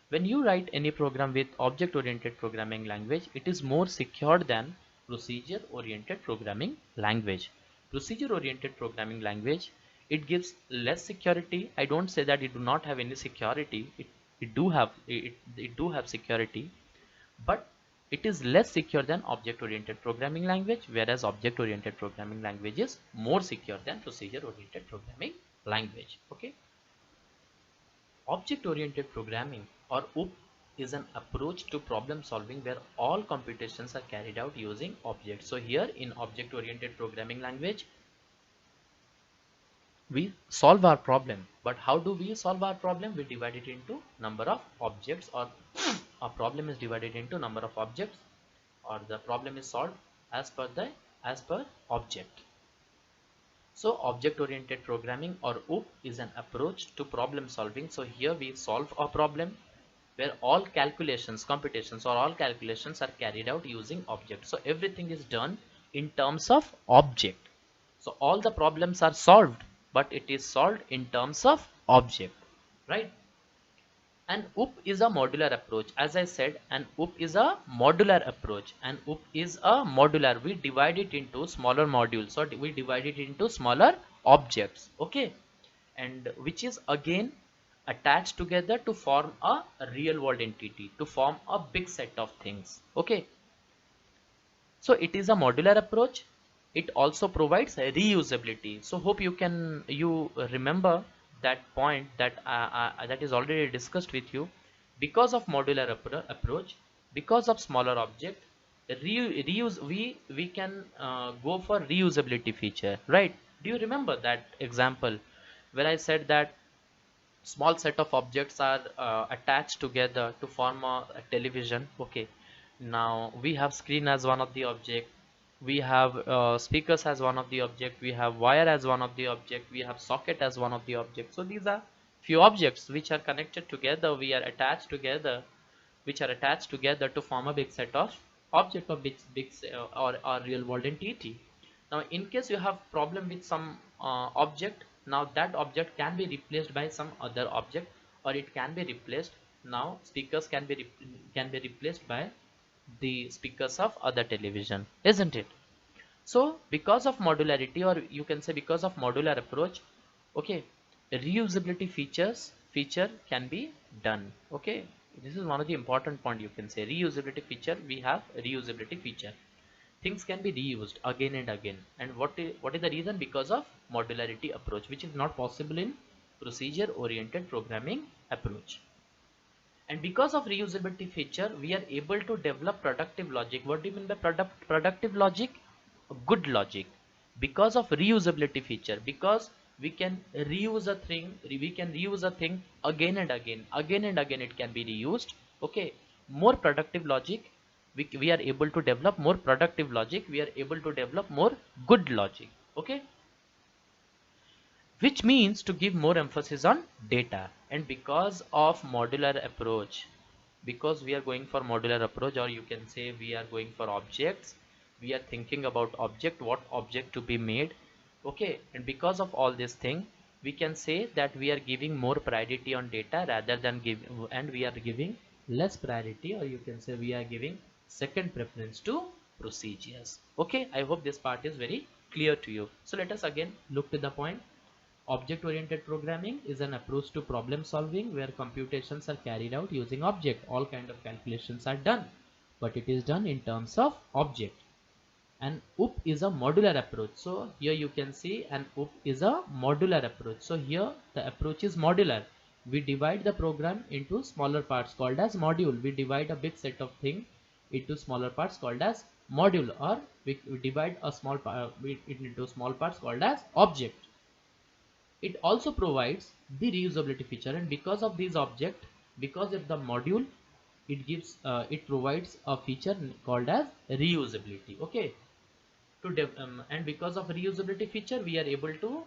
When you write any program with object-oriented programming language, it is more secure than procedure-oriented programming language. Procedure-oriented programming language, it gives less security. I don't say that it do not have any security. It do have security, but it is less secure than object-oriented programming language, whereas object-oriented programming language is more secure than procedure-oriented programming language. Okay. Object-oriented programming, or OOP, is an approach to problem solving where all computations are carried out using objects. So here in object-oriented programming language, we solve our problem. But how do we solve our problem? We divide it into number of objects, or a problem is divided into number of objects, or the problem is solved as per object. So object-oriented programming, or OOP, is an approach to problem solving. So here we solve a problem where all calculations, computations, or all calculations are carried out using objects. So everything is done in terms of object. So all the problems are solved, but it is solved in terms of object, right? And OOP is a modular approach. As I said, an OOP is a modular approach. And OOP is a modular. We divide it into smaller modules, or we divide it into smaller objects. Okay, and which is again attached together to form a real world entity, to form a big set of things. Okay, so it is a modular approach. It also provides reusability. So hope you remember that point that that is already discussed with you. Because of modular approach, because of smaller object, we can go for reusability feature, right? Do you remember that example where I said that small set of objects are attached together to form a television? Okay, now we have screen as one of the object, we have speakers as one of the object, we have wire as one of the object, we have socket as one of the object. So these are few objects which are connected together, we are attached together, which are attached together to form a big set of object, or or real world entity. Now in case you have problem with some object, now that object can be replaced by some other object, or it can be replaced, now speakers can be replaced by the speakers of other television, isn't it? So because of modularity, or you can say because of modular approach, okay, reusability feature can be done. Okay, this is one of the important point. You can say reusability feature, we have reusability feature. things can be reused again and again. And what is the reason? Because of modularity approach, which is not possible in procedure oriented programming approach. And because of reusability feature, we are able to develop productive logic. What do you mean by productive logic? Good logic. Because of reusability feature, because we can reuse a thing, again and again it can be reused. Okay, more productive logic. We are able to develop more productive logic. We are able to develop more good logic. Okay, which means to give more emphasis on data. And because of modular approach, because we are going for modular approach, or you can say we are going for objects, we are thinking about object, what object to be made. Okay, and because of all this thing, we can say that we are giving more priority on data rather than giving, and we are giving less priority, or you can say we are giving second preference to procedures. Okay, I hope this part is very clear to you. So let us again look to the point. Object-oriented programming is an approach to problem solving where computations are carried out using object. All kind of calculations are done, but it is done in terms of object. And OOP is a modular approach. So here you can see an OOP is a modular approach. So here the approach is modular. We divide the program into smaller parts called as module. We divide a big set of things into smaller parts called as module, or we divide a small part into small parts called as object. It also provides the reusability feature, and because of these object, because of the module, it provides a feature called as reusability. Okay, and because of reusability feature, we are able to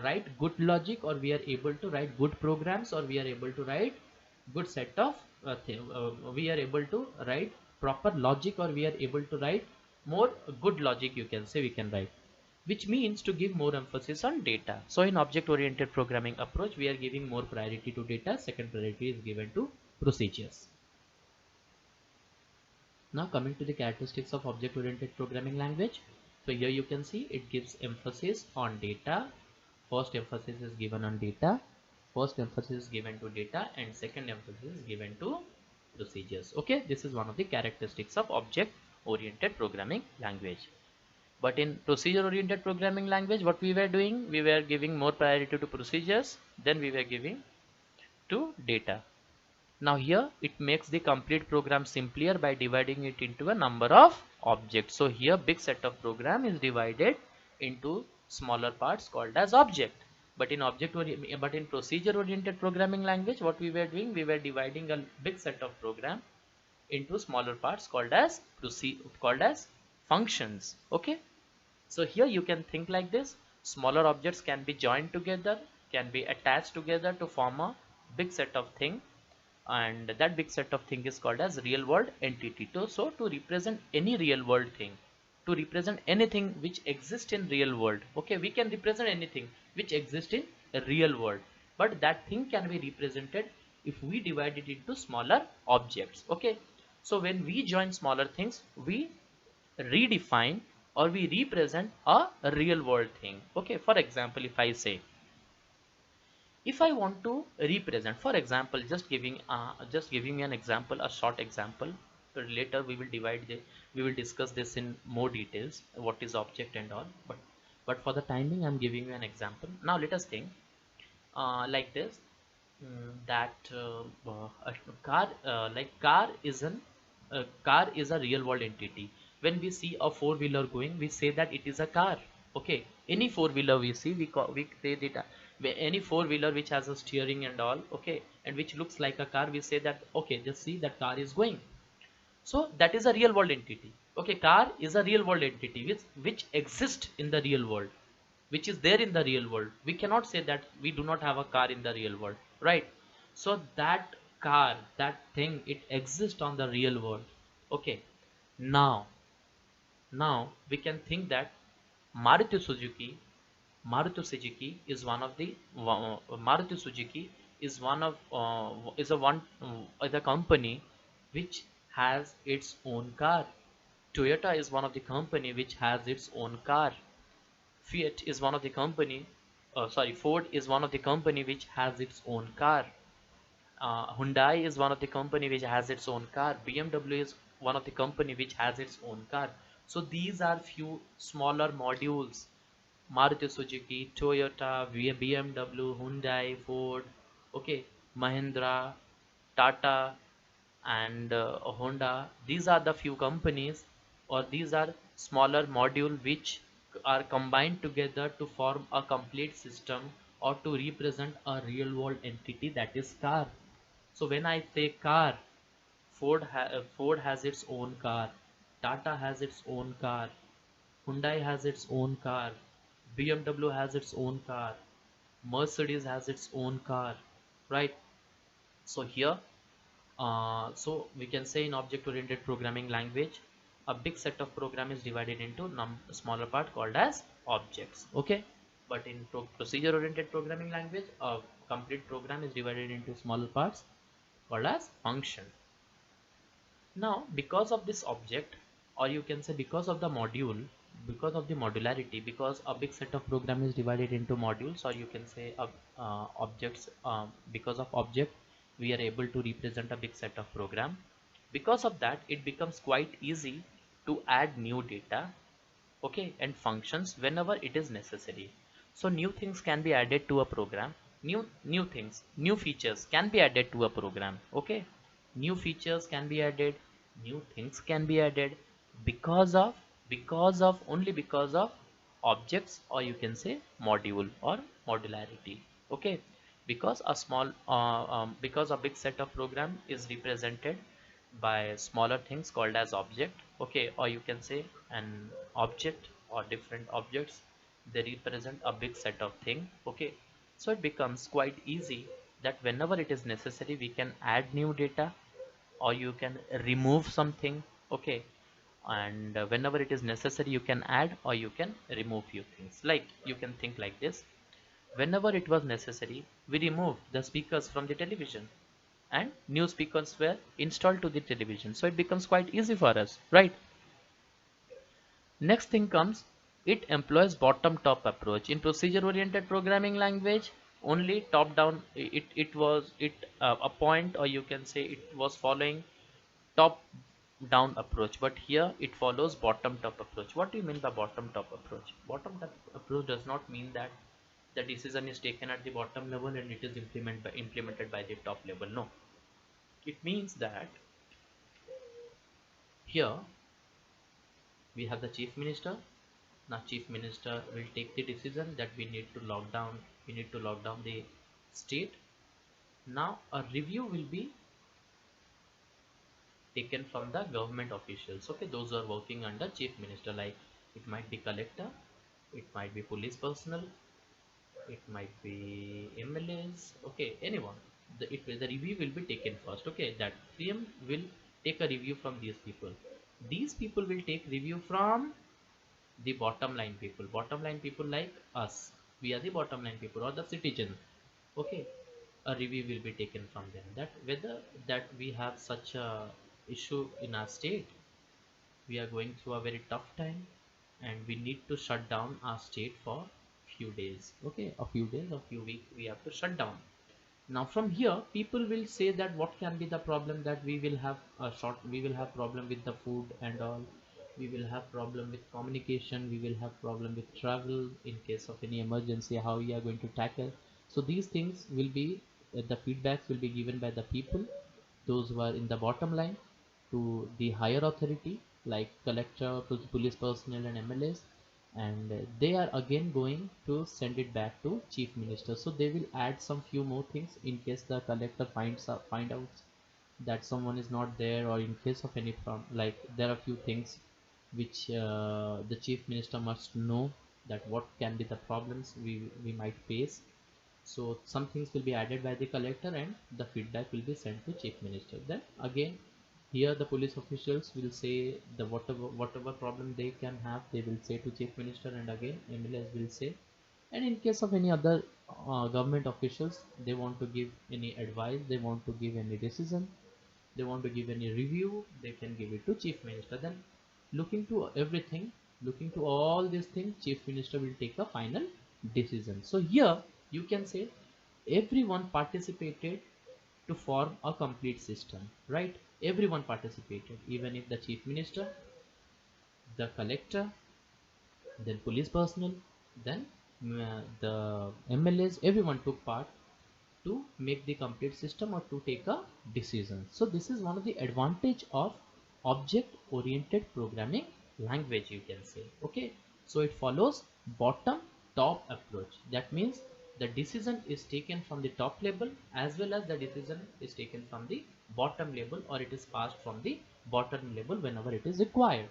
write good logic, or we are able to write good programs, or we are able to write good set of we are able to write proper logic, or we are able to write more good logic, you can say we can write, which means to give more emphasis on data. So in object oriented programming approach, we are giving more priority to data, second priority is given to procedures. Now coming to the characteristics of object oriented programming language. So here you can see it gives emphasis on data. First emphasis is given on data, first emphasis is given to data, and second emphasis is given to procedures. Okay, this is one of the characteristics of object oriented programming language. But in procedure oriented programming language, what we were doing, we were giving more priority to procedures, then we were giving to data. Now here it makes the complete program simpler by dividing it into a number of objects. So here big set of program is divided into smaller parts called as object. But in procedure oriented programming language, what we were doing, we were dividing a big set of program into smaller parts called as functions. Okay, so here you can think like this: smaller objects can be joined together, can be attached together to form a big set of thing, and that big set of thing is called as real world entity. So to represent any real world thing, to represent anything which exists in real world, okay, we can represent anything which exists in a real world, but that thing can be represented if we divide it into smaller objects. Okay, so when we join smaller things, we redefine or we represent a real world thing. Okay, for example, if I say, if I want to represent, for example, just giving an example, a short example. Later we will we will discuss this in more details, what is object and all, but for the timing I'm giving you an example. Now let us think like this, that a car, car is a real world entity. When we see a four-wheeler going, we say that it is a car. Okay, any four-wheeler we see, we say that any four-wheeler which has a steering and all, okay, and which looks like a car, we say that okay, just see that car is going. So that is a real world entity. Okay, car is a real world entity which exists in the real world, which is there in the real world. We cannot say that we do not have a car in the real world, right? So that car, that thing, it exists on the real world. Okay, now we can think that Maruti Suzuki Maruti Suzuki is one of the Maruti Suzuki is one of is a one the company which has its own car. Toyota is one of the company which has its own car. Fiat is one of the company. Ford is one of the company which has its own car. Hyundai is one of the company which has its own car. BMW is one of the company which has its own car. So these are few smaller modules. Maruti Suzuki, Toyota, BMW, Hyundai, Ford, okay, Mahindra, Tata, and Honda. These are the few companies, or these are smaller module which are combined together to form a complete system or to represent a real world entity, that is car. So when I say car, Ford has its own car, Tata has its own car, Hyundai has its own car, BMW has its own car, Mercedes has its own car, right? So here, so we can say in object-oriented programming language, a big set of program is divided into smaller part called as objects. Okay, but in procedure-oriented programming language, a complete program is divided into smaller parts called as function. Now, because of this object, or you can say because of the module, because of the modularity, because a big set of program is divided into modules, or you can say objects, because of object, we are able to represent a big set of program. Because of that, it becomes quite easy to add new data, okay, and functions whenever it is necessary. So new things can be added to a program, new things, new features can be added to a program, okay, new features can be added, new things can be added because of only because of objects, or you can say module or modularity, okay, because a because a big set of program is represented by smaller things called as object, okay, or you can say an object or different objects, they represent a big set of thing, okay. So it becomes quite easy that whenever it is necessary we can add new data, or you can remove something, okay, and whenever it is necessary you can add or you can remove few things. Like you can think like this: whenever it was necessary, we removed the speakers from the television and new speakers were installed to the television. So it becomes quite easy for us, right? Next thing comes, it employs bottom-top approach. In procedure-oriented programming language, only top-down, a point, or you can say it was following top-down approach. But here it follows bottom-top approach. What do you mean by bottom-top approach? Bottom-top approach does not mean that the decision is taken at the bottom level and it is implemented by the top level. No, it means that here we have the chief minister. Now chief minister will take the decision that we need to lock down the state. Now a review will be taken from the government officials, okay, those who are working under chief minister, like it might be collector, it might be police personnel, it might be MLAs, okay, anyone. The review will be taken first, okay, that CM will take a review from these people. These people will take review from the bottom line people. Bottom line people like us, we are the bottom line people or the citizen, okay. A review will be taken from them that whether that we have such a issue in our state, we are going through a very tough time and we need to shut down our state for few days, okay, a few days or few weeks we have to shut down. Now from here people will say that what can be the problem, that we will have problem with the food and all, we will have problem with communication, we will have problem with travel in case of any emergency, how we are going to tackle. So these things will be the feedbacks will be given by the people, those who are in the bottom line, to the higher authority like collector, police personnel and MLAs, and they are again going to send it back to chief minister. So they will add some few more things in case the collector find out that someone is not there, or in case of any problem, like there are few things which the chief minister must know, that what can be the problems we might face. So some things will be added by the collector and the feedback will be sent to chief minister. Then again here the police officials will say the whatever problem they can have, they will say to chief minister, and again MLAs will say. And in case of any other government officials, they want to give any advice, they want to give any decision, they want to give any review, they can give it to chief minister. Then looking to everything, looking to all these things, chief minister will take a final decision. So here you can say everyone participated to form a complete system, right? Everyone participated, even if the chief minister, the collector, then police personnel, then the MLAs, everyone took part to make the complete system or to take a decision. So this is one of the advantage of object oriented programming language, you can say. Okay, so it follows bottom top approach. That means the decision is taken from the top level as well as the decision is taken from the bottom level, or it is passed from the bottom level whenever it is required.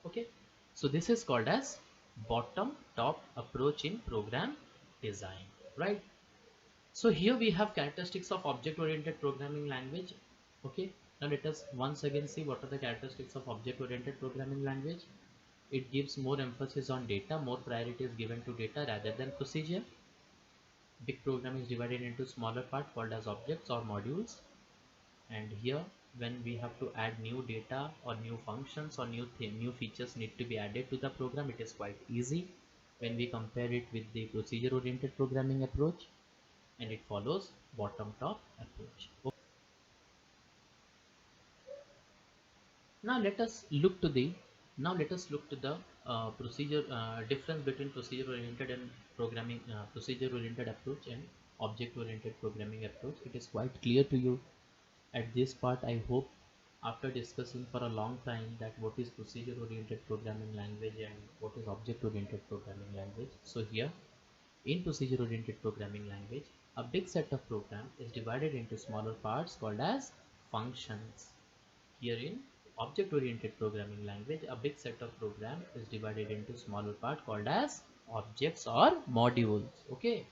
Okay, so this is called as bottom top approach in program design, right? So here we have characteristics of object-oriented programming language. Okay, now let us once again see what are the characteristics of object-oriented programming language. It gives more emphasis on data, more priority is given to data rather than procedure. Big program is divided into smaller part called as objects or modules. And here when we have to add new data or new functions or new features need to be added to the program, it is quite easy when we compare it with the procedure-oriented programming approach, and it follows bottom-top approach. Now let us look to the procedure difference between procedure-oriented and procedure-oriented approach and object-oriented programming approach. It is quite clear to you at this part, I hope, after discussing for a long time that what is procedure-oriented programming language and what is object-oriented programming language. So here in procedure-oriented programming language, a big set of program is divided into smaller parts called as functions. Here in object-oriented programming language, a big set of program is divided into smaller part called as objects or modules. Okay,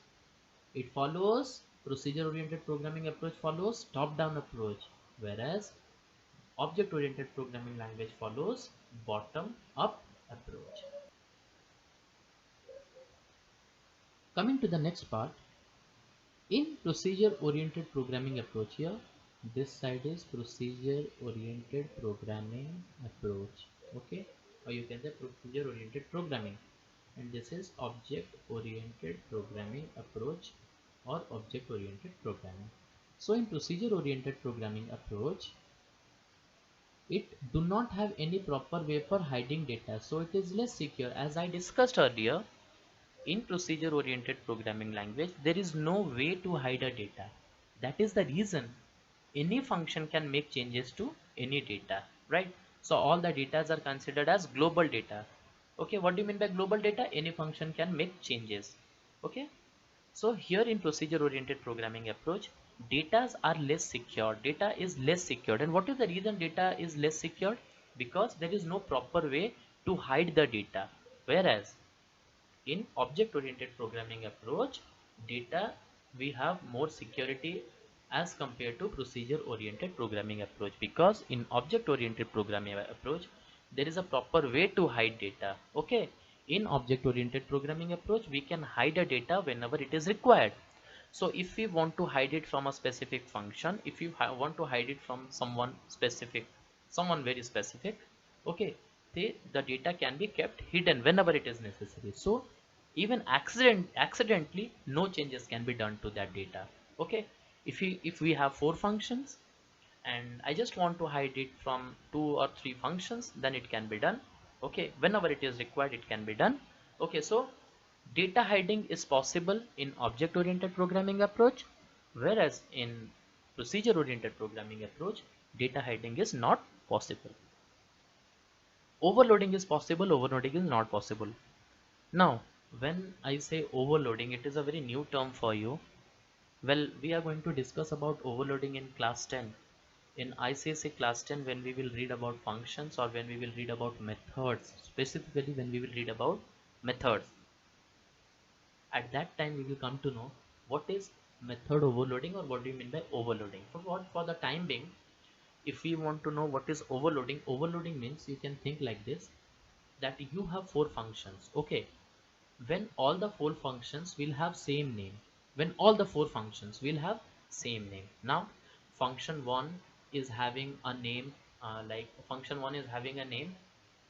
it follows procedure-oriented programming approach follows top-down approach, whereas object-oriented programming language follows bottom-up approach. Coming to the next part, in procedure-oriented programming approach, here this side is procedure-oriented programming approach. Okay, or you can say procedure-oriented programming, and this is object-oriented programming approach or object-oriented programming. So in procedure-oriented programming approach, it do not have any proper way for hiding data, so it is less secure. As I discussed earlier, in procedure oriented programming language, there is no way to hide a data. That is the reason any function can make changes to any data, right? So all the data are considered as global data. Okay, what do you mean by global data? Any function can make changes. Okay, so here in procedure oriented programming approach, data are less secure. Data is less secured. And what is the reason data is less secured? Because there is no proper way to hide the data. Whereas in object oriented programming approach, data, we have more security as compared to procedure oriented programming approach, because in object oriented programming approach there is a proper way to hide data. Okay, in object oriented programming approach we can hide a data whenever it is required. So if we want to hide it from a specific function, if you want to hide it from someone specific, someone very specific, okay, the data can be kept hidden whenever it is necessary. So even accidentally no changes can be done to that data. Okay, if we have 4 functions and I just want to hide it from 2 or 3 functions, then it can be done. Okay, whenever it is required it can be done. Okay, so data hiding is possible in object oriented programming approach, whereas in procedure oriented programming approach data hiding is not possible. Overloading is possible, overloading is not possible. Now when I say overloading, it is a very new term for you. Well, we are going to discuss about overloading in class 10. In ICSE class 10, when we will read about functions or when we will read about methods, specifically when we will read about methods, at that time we will come to know what is method overloading or what do you mean by overloading. For the time being, if we want to know what is overloading, overloading means you can think like this, that you have 4 functions. Okay, when all the 4 functions will have same name, when all the 4 functions will have same name. Now function 1 is having a name, like function 1 is having a name,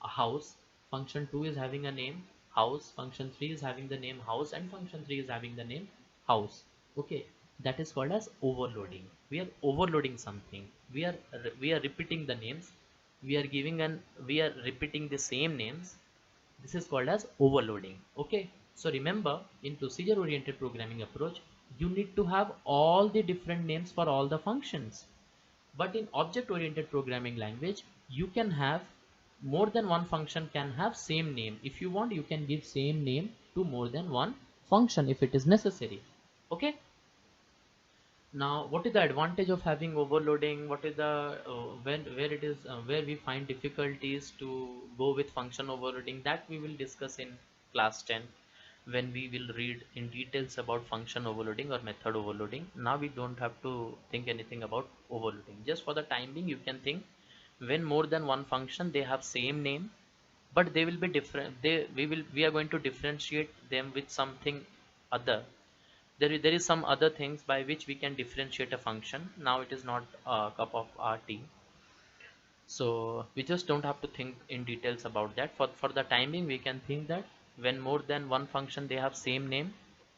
a house, function 2 is having a name, house, function 3 is having the name house, and function 3 is having the name house. Okay, that is called as overloading. We are overloading something, we are repeating the names we are giving an we are repeating the same names, this is called as overloading. Okay, so remember, in procedure oriented programming approach, you need to have all the different names for all the functions. But in object oriented programming language, you can have more than one function can have same name. If you want, you can give same name to more than one function if it is necessary. Okay, now what is the advantage of having overloading? What is the when where it is where we find difficulties to go with function overloading, that we will discuss in class 10, when we will read in details about function overloading or method overloading. Now we don't have to think anything about overloading. Just for the time being, you can think when more than one function they have same name, but they will be different. We are going to differentiate them with something other. There is some other things by which we can differentiate a function. Now it is not a cup of our tea, so we just don't have to think in details about that. For the timing, we can think that when more than one function they have same name,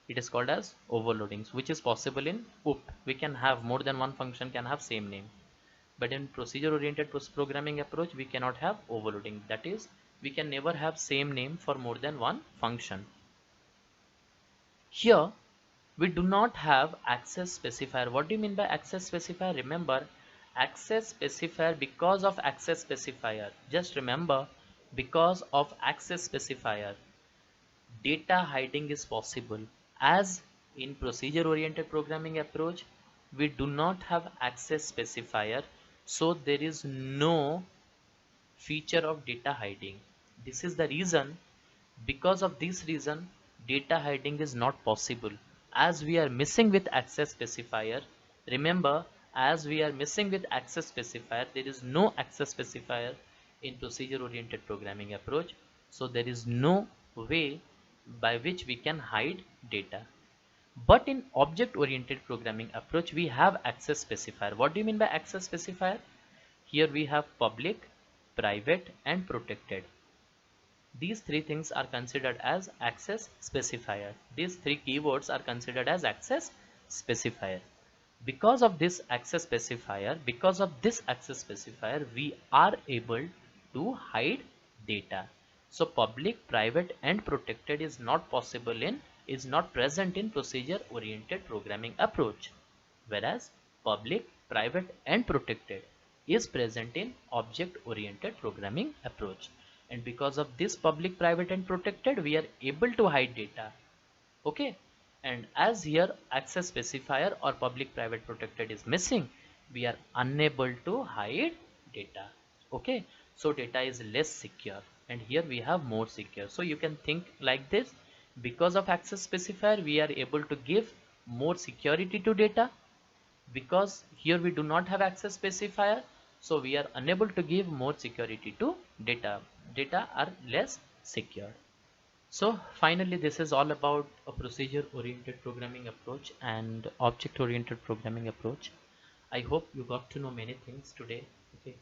it is called as overloading, which is possible in OOP. We can have more than one function can have same name, but in procedure oriented programming approach we cannot have overloading. That is, we can never have same name for more than one function. Here we do not have access specifier. What do you mean by access specifier? Remember, access specifier, because of access specifier, just remember, because of access specifier, data hiding is possible. As in procedure oriented programming approach, we do not have access specifier, so there is no feature of data hiding. This is the reason, because of this reason, data hiding is not possible, as we are missing with access specifier. Remember, as we are missing with access specifier, there is no access specifier in procedure oriented programming approach, so there is no way by which we can hide data. But in object oriented programming approach, we have access specifier. What do you mean by access specifier? Here we have public, private and protected. These three things are considered as access specifier. These three keywords are considered as access specifier. Because of this access specifier, we are able to hide data. So public, private and protected is not present in procedure oriented programming approach, whereas public, private and protected is present in object oriented programming approach. And because of this public, private and protected, we are able to hide data. Okay, and as here access specifier or public, private, protected is missing, we are unable to hide data. Okay, so data is less secure, and here we have more secure. So you can think like this: because of access specifier, we are able to give more security to data. Because here we do not have access specifier, so we are unable to give more security to data. Data are less secure. So finally, this is all about a procedure oriented programming approach and object oriented programming approach. I hope you got to know many things today. Okay,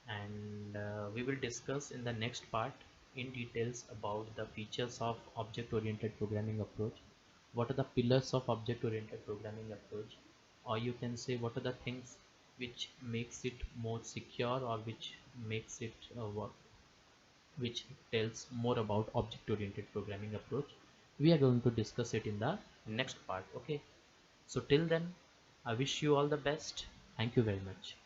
and we will discuss in the next part in details about the features of object oriented programming approach. What are the pillars of object oriented programming approach, or you can say what are the things which makes it more secure, or which makes it work, which tells more about object oriented programming approach. We are going to discuss it in the next part. Okay, so till then, I wish you all the best. Thank you very much.